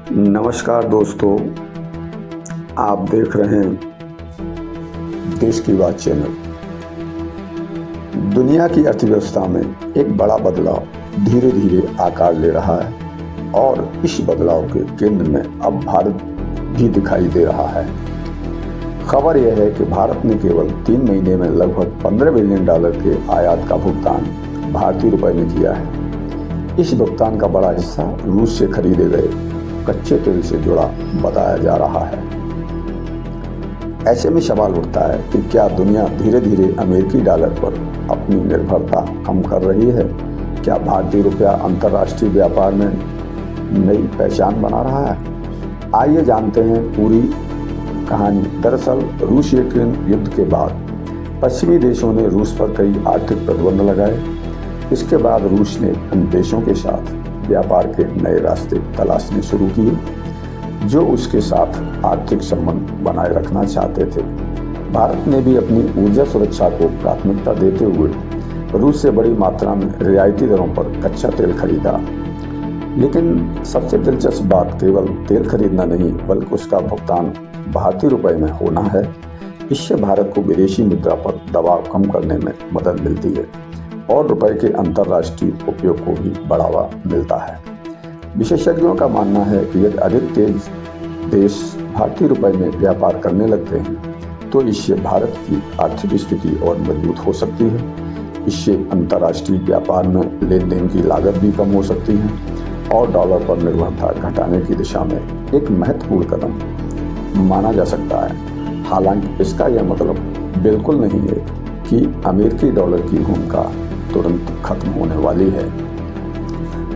नमस्कार दोस्तों, आप देख रहे हैं देश की बात चैनल। दुनिया की अर्थव्यवस्था में एक बड़ा बदलाव धीरे धीरे आकार ले रहा है और इस बदलाव के केंद्र में अब भारत भी दिखाई दे रहा है। खबर यह है कि भारत ने केवल 3 महीने में लगभग $15 बिलियन के आयात का भुगतान भारतीय रुपए में किया है। इस भुगतान का बड़ा हिस्सा रूस से खरीदे गए कच्चे तेल से जुड़ा बताया जा रहा है। ऐसे में सवाल उठता है कि क्या दुनिया धीरे धीरे अमेरिकी डॉलर पर अपनी निर्भरता कम कर रही है? क्या भारतीय रुपया अंतर्राष्ट्रीय व्यापार में नई पहचान बना रहा है? आइए जानते हैं पूरी कहानी। दरअसल रूस यूक्रेन युद्ध के बाद पश्चिमी देशों ने रूस पर कई आर्थिक प्रतिबंध लगाए। इसके बाद रूस ने उन देशों के साथ व्यापार के नए रास्ते तलाशने शुरू किए जो उसके साथ आर्थिक संबंध बनाए रखना चाहते थे। भारत ने भी अपनी ऊर्जा सुरक्षा को प्राथमिकता देते हुए रूस से बड़ी मात्रा में रियायती दरों पर कच्चा तेल खरीदा। लेकिन सबसे दिलचस्प बात केवल तेल खरीदना नहीं बल्कि उसका भुगतान भारतीय रुपए में होना है। इससे भारत को विदेशी मुद्रा पर दबाव कम करने में मदद मिलती है और रुपए के अंतर्राष्ट्रीय उपयोग को भी बढ़ावा मिलता है। विशेषज्ञों का मानना है कि यदि अधिक तेज देश भारतीय रुपए में व्यापार करने लगते हैं तो इससे भारत की आर्थिक स्थिति और मजबूत हो सकती है। इससे अंतर्राष्ट्रीय व्यापार में लेन देन की लागत भी कम हो सकती है और डॉलर पर निर्भरता घटाने की दिशा में एक महत्वपूर्ण कदम माना जा सकता है। हालांकि इसका यह मतलब बिल्कुल नहीं है कि अमेरिकी डॉलर की भूमिका तुरंत खत्म होने वाली है।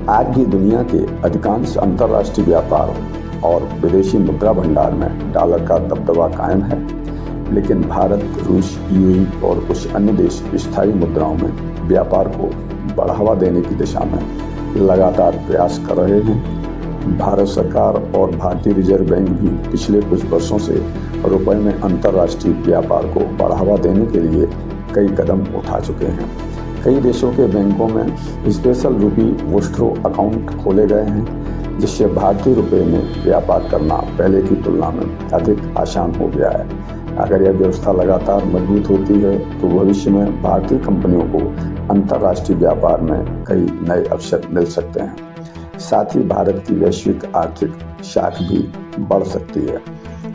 आज भी दुनिया के अधिकांश अंतर्राष्ट्रीय व्यापार और विदेशी मुद्रा भंडार में डॉलर का दबदबा कायम है, लेकिन भारत, रूस, यूएई और कुछ अन्य देश स्थायी मुद्राओं में व्यापार को बढ़ावा देने की दिशा में लगातार प्रयास कर रहे हैं। भारत सरकार और भारतीय रिजर्व बैंक भी पिछले कुछ वर्षों से रुपए में अंतर्राष्ट्रीय व्यापार को बढ़ावा देने के लिए कई कदम उठा चुके हैं। कई देशों के बैंकों में स्पेशल रूपी वोस्ट्रो अकाउंट खोले गए हैं, जिससे भारतीय रुपए में व्यापार करना पहले की तुलना में अधिक आसान हो गया है। अगर यह व्यवस्था लगातार मजबूत होती है तो भविष्य में भारतीय कंपनियों को अंतर्राष्ट्रीय व्यापार में कई नए अवसर मिल सकते हैं। साथ ही भारत की वैश्विक आर्थिक शाख भी बढ़ सकती है।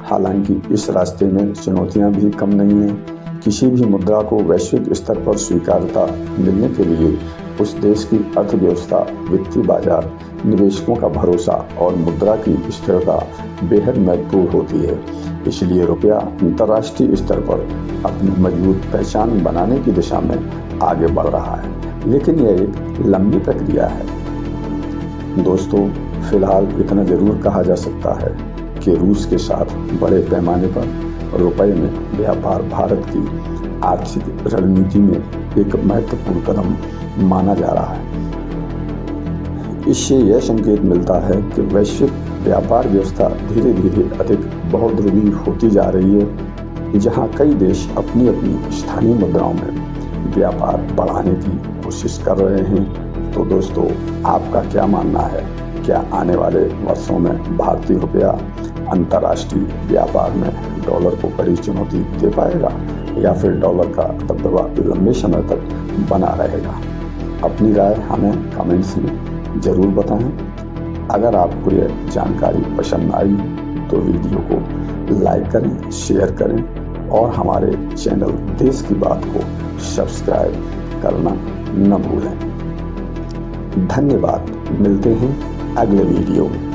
हालांकि इस रास्ते में चुनौतियां भी कम नहीं हैं। किसी भी मुद्रा को वैश्विक स्तर पर स्वीकार्यता मिलने के लिए उस देश की अर्थव्यवस्था, वित्तीय बाजार, निवेशकों का भरोसा और मुद्रा की स्थिरता बेहद महत्वपूर्ण होती है। इसलिए रुपया अंतर्राष्ट्रीय स्तर पर अपनी मजबूत पहचान बनाने की दिशा में आगे बढ़ रहा है, लेकिन यह एक लंबी प्रक्रिया है। दोस्तों, फिलहाल इतना जरूर कहा जा सकता है कि रूस के साथ बड़े पैमाने पर रुपए में व्यापार भारत की आर्थिक रणनीति में एक महत्वपूर्ण कदम माना जा रहा है। इससे यह संकेत मिलता है कि वैश्विक व्यापार व्यवस्था धीरे धीरे अधिक बहुध्रुवीय होती जा रही है, जहां कई देश अपनी अपनी स्थानीय मुद्राओं में व्यापार बढ़ाने की कोशिश कर रहे हैं। तो दोस्तों, आपका क्या मानना है? क्या आने वाले वर्षों में भारतीय रुपया अंतर्राष्ट्रीय व्यापार में डॉलर को बड़ी चुनौती दे पाएगा या फिर डॉलर का दबदबा लंबे समय तक बना रहेगा? अपनी राय हमें कमेंट्स में ज़रूर बताएं। अगर आपको यह जानकारी पसंद आई तो वीडियो को लाइक करें, शेयर करें और हमारे चैनल देश की बात को सब्सक्राइब करना न भूलें। धन्यवाद। मिलते हैं अगले वीडियो में।